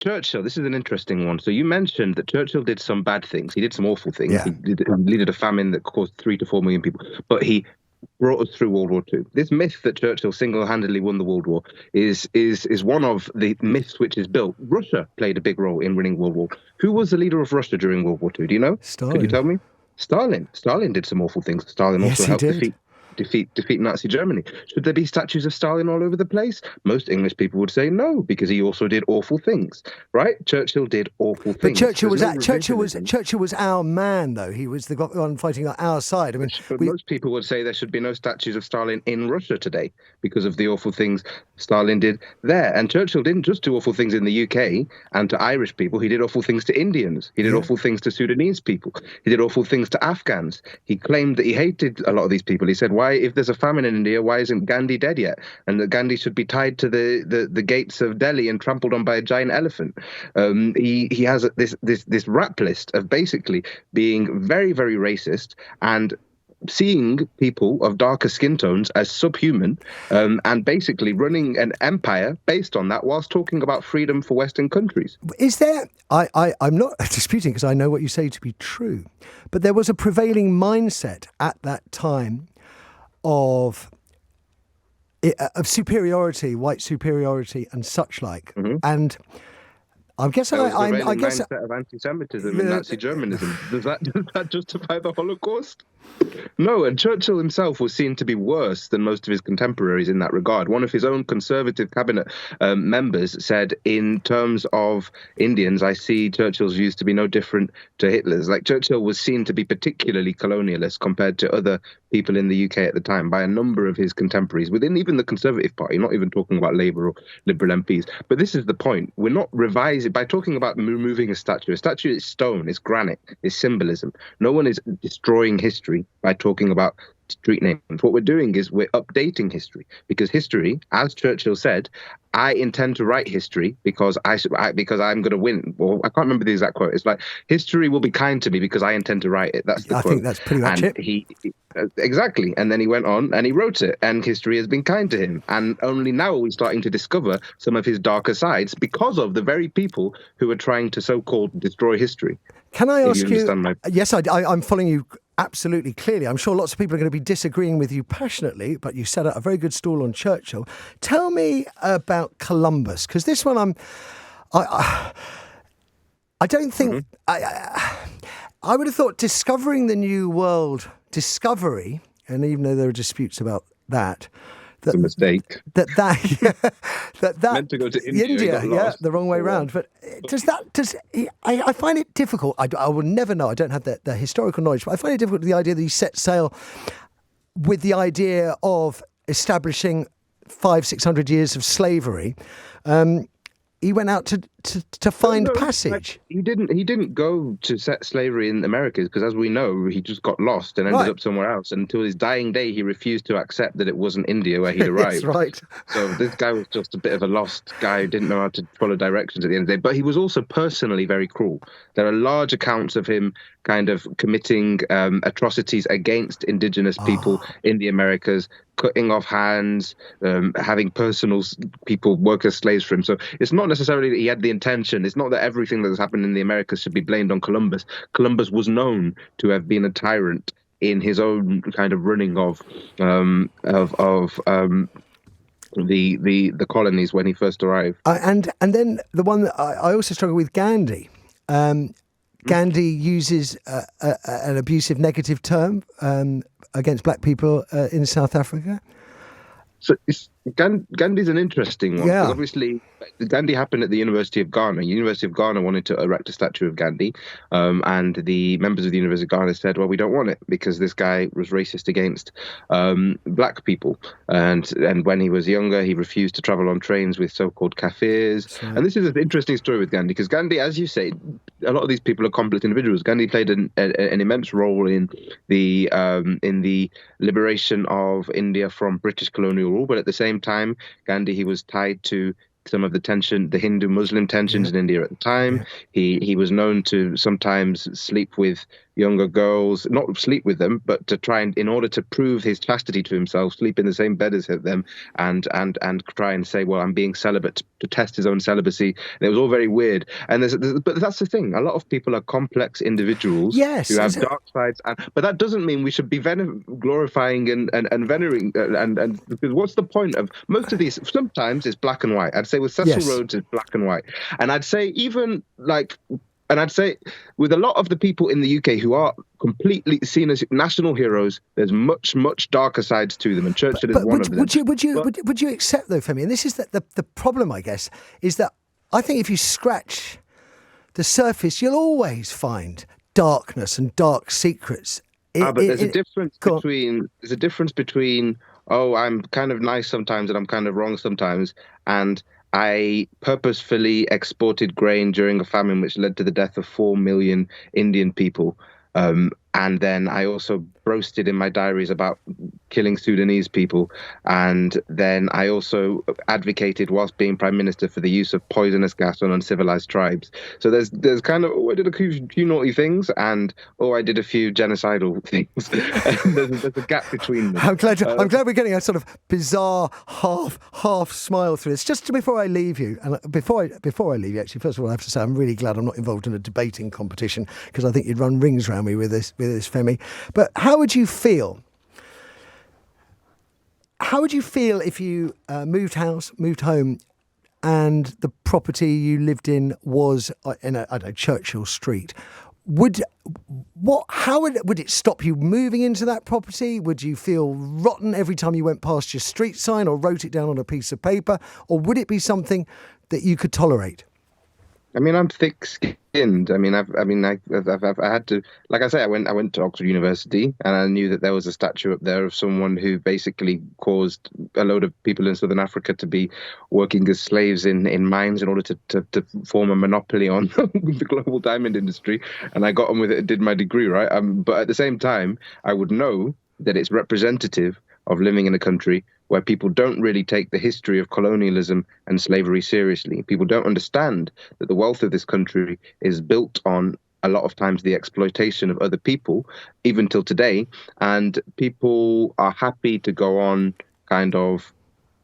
Churchill, this is an interesting one. So you mentioned that Churchill did some bad things. He did some awful things. Yeah. He led a famine that caused 3 to 4 million people. But he brought us through World War II. This myth that Churchill single-handedly won the World War is one of the myths which is built. Russia played a big role in winning World War. Who was the leader of Russia during World War II? Do you know? Stalin. Could you tell me? Stalin. Stalin did some awful things. Stalin also helped defeat Nazi Germany. Should there be statues of Stalin all over the place? Most English people would say no, because he also did awful things, right? Churchill did awful things. But Churchill was our man, though. He was the one fighting on our side. I mean, most people would say there should be no statues of Stalin in Russia today because of the awful things Stalin did there. And Churchill didn't just do awful things in the UK and to Irish people. He did awful things to Indians. He did awful things to Sudanese people. He did awful things to Afghans. He claimed that he hated a lot of these people. He said, why, if there's a famine in India, why isn't Gandhi dead yet? And that Gandhi should be tied to the gates of Delhi and trampled on by a giant elephant. He has this rap list of basically being very, very racist and seeing people of darker skin tones as subhuman, and basically running an empire based on that, whilst talking about freedom for Western countries. Is there? I'm not disputing, because I know what you say to be true, but there was a prevailing mindset at that time of superiority, white superiority, and such like, and. I guess mindset of anti-Semitism and Nazi Germanism. Does that justify the Holocaust? No, and Churchill himself was seen to be worse than most of his contemporaries in that regard. One of his own conservative cabinet members said, in terms of Indians, I see Churchill's views to be no different to Hitler's. Like, Churchill was seen to be particularly colonialist compared to other people in the UK at the time by a number of his contemporaries within even the Conservative Party, not even talking about Labour or Liberal MPs. But this is the point. We're not revising by talking about removing a statue. A statue is stone, it's granite, it's symbolism. No one is destroying history by talking about street names. What we're doing is we're updating history, because history, as Churchill said, I intend to write history because I'm going to win. Well, I can't remember the exact quote. It's like, history will be kind to me because I intend to write it. That's the quote. I think that's pretty much it. Exactly. And then he went on and he wrote it, and history has been kind to him. And only now are we starting to discover some of his darker sides because of the very people who are trying to so-called destroy history. Can I ask you? Yes, I'm following you absolutely clearly. I'm sure lots of people are going to be disagreeing with you passionately, but you set out a very good stall on Churchill. Tell me about Columbus, because this one I don't think I would have thought discovering the New World discovery, and even though there are disputes about that. It's a mistake. That meant to go to India, the wrong way round. But I find it difficult. I will never know. I don't have the historical knowledge, but I find it difficult, the idea that he set sail with the idea of establishing 500-600 years of slavery. He went out to find passage. He didn't go to set slavery in the Americas, because, as we know, he just got lost and ended up somewhere else. And until his dying day, he refused to accept that it wasn't India where he'd arrived. That's right. So this guy was just a bit of a lost guy who didn't know how to follow directions at the end of the day. But he was also personally very cruel. There are large accounts of him kind of committing atrocities against indigenous people in the Americas, cutting off hands, having personal people work as slaves for him. So it's not necessarily that he had the intention. It's not that everything that has happened in the Americas should be blamed on Columbus. Columbus was known to have been a tyrant in his own kind of running of the colonies when he first arrived. And then the one that I also struggle with, Ghandi. Ghandi uses an abusive negative term against black people in South Africa. So Gandhi's an interesting one. Yeah. Obviously, Gandhi happened at the University of Ghana. University of Ghana wanted to erect a statue of Gandhi, and the members of the University of Ghana said, well, we don't want it because this guy was racist against black people. And when he was younger, he refused to travel on trains with so-called Kafirs. Right. And this is an interesting story with Gandhi, because Gandhi, as you say, a lot of these people are complex individuals. Gandhi played an immense role in the liberation of India from British colonial rule, but at the same time, Gandhi, he was tied to some of the Hindu-Muslim tensions in India at the time. He was known to sometimes sleep with, younger girls, not sleep with them, but to try and, in order to prove his chastity to himself, sleep in the same bed as them, and try and say, well, I'm being celibate, to test his own celibacy. And it was all very weird. And but that's the thing. A lot of people are complex individuals who have dark sides, but that doesn't mean we should be glorifying and venerating. And because what's the point of most of these? Sometimes it's black and white. I'd say with Cecil Rhodes, it's black and white. And I'd say even with a lot of the people in the UK who are completely seen as national heroes, there's much, much darker sides to them, and Churchill is one of them. Would you accept, though, Femi? And this is the problem, I guess, is that I think if you scratch the surface, you'll always find darkness and dark secrets. But there's a difference between oh, I'm kind of nice sometimes and I'm kind of wrong sometimes, and I purposefully exported grain during a famine which led to the death of 4 million Indian people. And then I also boasted in my diaries about killing Sudanese people. And then I also advocated, whilst being Prime Minister, for the use of poisonous gas on uncivilized tribes. So there's kind of, I did a few naughty things, and I did a few genocidal things. there's a gap between them. I'm glad we're getting a sort of bizarre half smile through this. Just before I leave you, and before I leave you, actually, first of all, I have to say I'm really glad I'm not involved in a debating competition, because I think you'd run rings around me with this, Femi. But how would you feel? How would you feel if you moved home, and the property you lived in was in Churchill Street? Would it stop you moving into that property? Would you feel rotten every time you went past your street sign or wrote it down on a piece of paper? Or would it be something that you could tolerate? I mean, I'm thick-skinned. I had to, like I say, I went to Oxford University, and I knew that there was a statue up there of someone who basically caused a load of people in Southern Africa to be working as slaves in mines in order to form a monopoly on the global diamond industry. And I got on with it and did my degree, right? But at the same time, I would know that it's representative of living in a country where people don't really take the history of colonialism and slavery seriously. People don't understand that the wealth of this country is built on, a lot of times, the exploitation of other people, even till today. And people are happy to go on kind of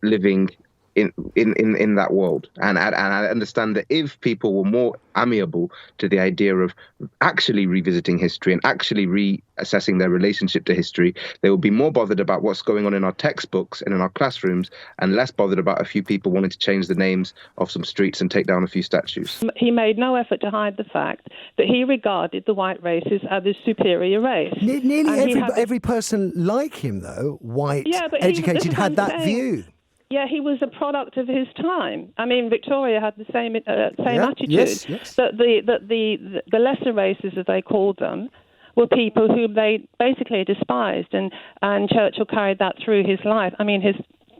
living in that world. And I understand that if people were more amiable to the idea of actually revisiting history and actually reassessing their relationship to history, they would be more bothered about what's going on in our textbooks and in our classrooms, and less bothered about a few people wanting to change the names of some streets and take down a few statues. He made no effort to hide the fact that he regarded the white races as a superior race. Nearly every person like him, though, white, educated, had that view. Yeah, he was a product of his time. I mean, Victoria had the same attitude. Yes. That the lesser races, as they called them, were people whom they basically despised, and Churchill carried that through his life. I mean, his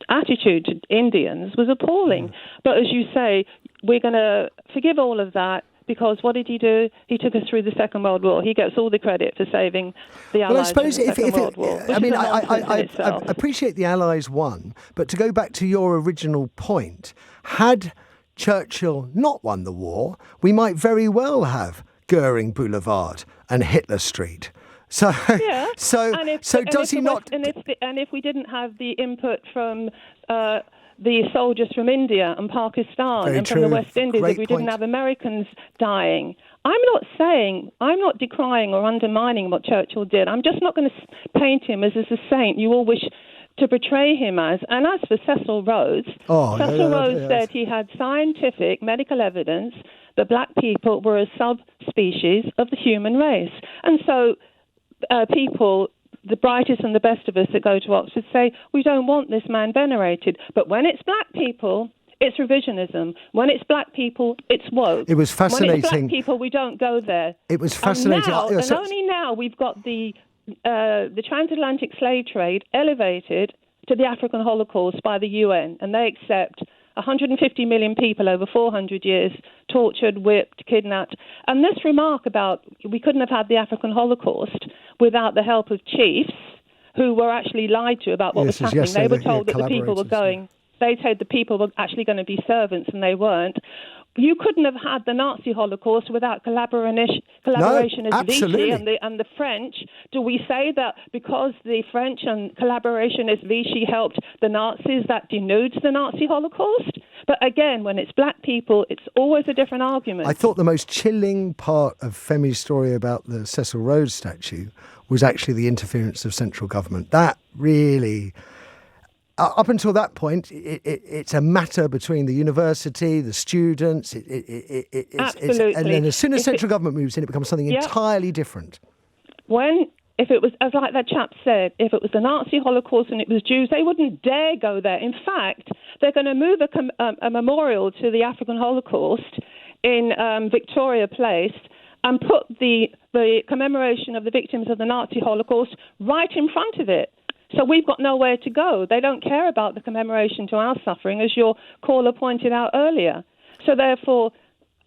attitude to Indians was appalling. But as you say, we're going to forgive all of that, because what did he do? He took us through the Second World War. He gets all the credit for saving the Allies in the Second World War. I appreciate the Allies won, but to go back to your original point, had Churchill not won the war, we might very well have Goering Boulevard and Hitler Street. So if we didn't have the input from the soldiers from India and Pakistan from the West Indies, if we didn't have Americans dying. I'm not decrying or undermining what Churchill did. I'm just not going to paint him as a saint you all wish to portray him as. And as for Cecil Rhodes, Rhodes said he had scientific medical evidence that black people were a subspecies of the human race. And so people, the brightest and the best of us that go to Oxford, say, we don't want this man venerated. But when it's black people, it's revisionism. When it's black people, it's woke. It was fascinating. When it's black people, we don't go there. It was fascinating. And only now we've got the transatlantic slave trade elevated to the African Holocaust by the UN, and they accept 150 million people over 400 years, tortured, whipped, kidnapped. And this remark about we couldn't have had the African Holocaust without the help of chiefs who were actually lied to about what was happening. They were told that the people were going, they said the people were actually going to be servants and they weren't. you couldn't have had the Nazi Holocaust without collaboration as absolutely. Vichy and the French. Do we say that because the French and collaboration as Vichy helped the Nazis, that denudes the Nazi Holocaust? But again, when it's black people, it's always a different argument. I thought the most chilling part of Femi's story about the Cecil Rhodes statue was actually the interference of central government. That really... up until that point, it's a matter between the university, the students. Absolutely. And then as soon as central government moves in, it becomes something entirely different. If it was, as like that chap said, if it was the Nazi Holocaust and it was Jews, they wouldn't dare go there. In fact, they're going to move a memorial to the African Holocaust in Victoria Place and put the commemoration of the victims of the Nazi Holocaust right in front of it. So we've got nowhere to go. They don't care about the commemoration to our suffering, as your caller pointed out earlier. So therefore,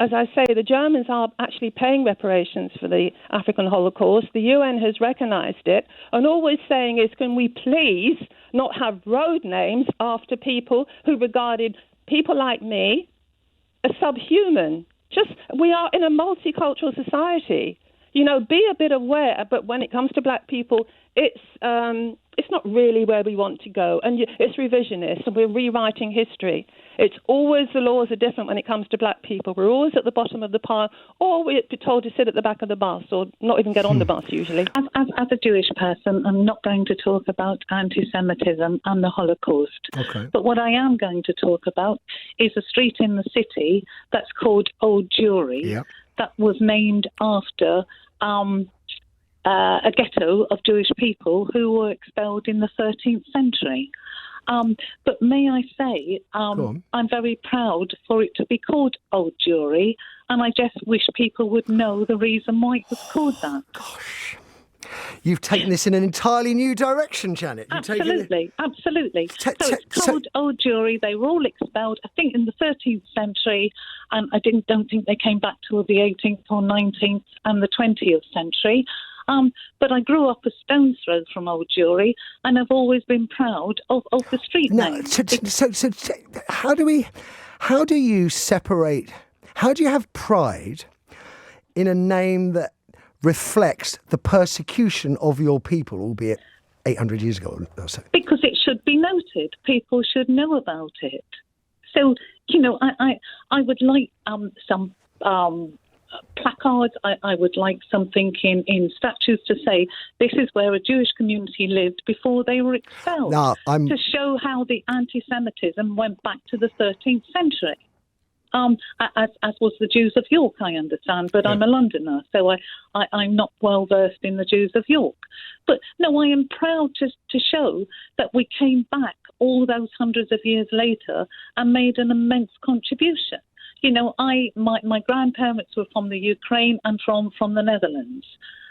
as I say, the Germans are actually paying reparations for the African Holocaust. The UN has recognised it. And all we're saying is, can we please not have road names after people who regarded people like me as subhuman? We are in a multicultural society. Be a bit aware, but when it comes to black people, it's not really where we want to go. And it's revisionist, and we're rewriting history. It's always the laws are different when it comes to black people. We're always at the bottom of the pile, or we're told to sit at the back of the bus, or not even get on the bus usually. As a Jewish person, I'm not going to talk about anti-Semitism and the Holocaust. Okay. But what I am going to talk about is a street in the city that's called Old Jewry, that was named after a ghetto of Jewish people who were expelled in the 13th century. But may I say, I'm very proud for it to be called Old Jewry, and I just wish people would know the reason why it was called that. Gosh. You've taken this in an entirely new direction, Janet. Absolutely. So it's called Old Jewry. They were all expelled, I think, in the 13th century, and I don't think they came back till the 18th or 19th and the 20th century. But I grew up a stone's throw from Old Jewry, and I've always been proud of the street name. So how do you separate, how do you have pride in a name that reflects the persecution of your people, albeit 800 years ago or so? Because it should be noted. People should know about it. So, I would like some placards. I would like something in statues to say this is where a Jewish community lived before they were expelled, to show how the anti-Semitism went back to the 13th century. As was the Jews of York, I understand, but I'm a Londoner, so I'm not well versed in the Jews of York. But no, I am proud to show that we came back all those hundreds of years later and made an immense contribution. My grandparents were from the Ukraine and from the Netherlands,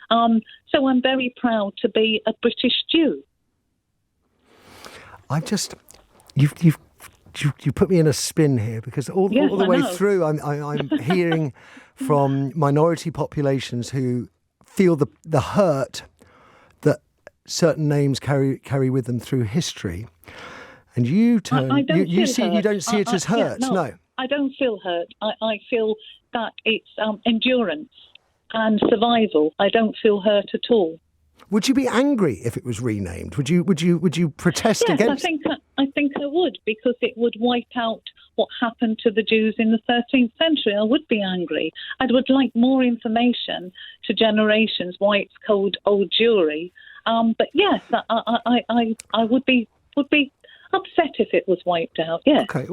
so I'm very proud to be a British Jew. You put me in a spin here, because all the way through I'm hearing from minority populations who feel the hurt that certain names carry with them through history, and you don't see it as hurt. No, I don't feel hurt. I feel that it's endurance and survival. I don't feel hurt at all. Would you be angry if it was renamed? Would you protest against? Yes, I think I would, because it would wipe out what happened to the Jews in the 13th century. I would be angry. I would like more information to generations why it's called Old Jewry. But yes, I would be upset if it was wiped out. Yes. Okay.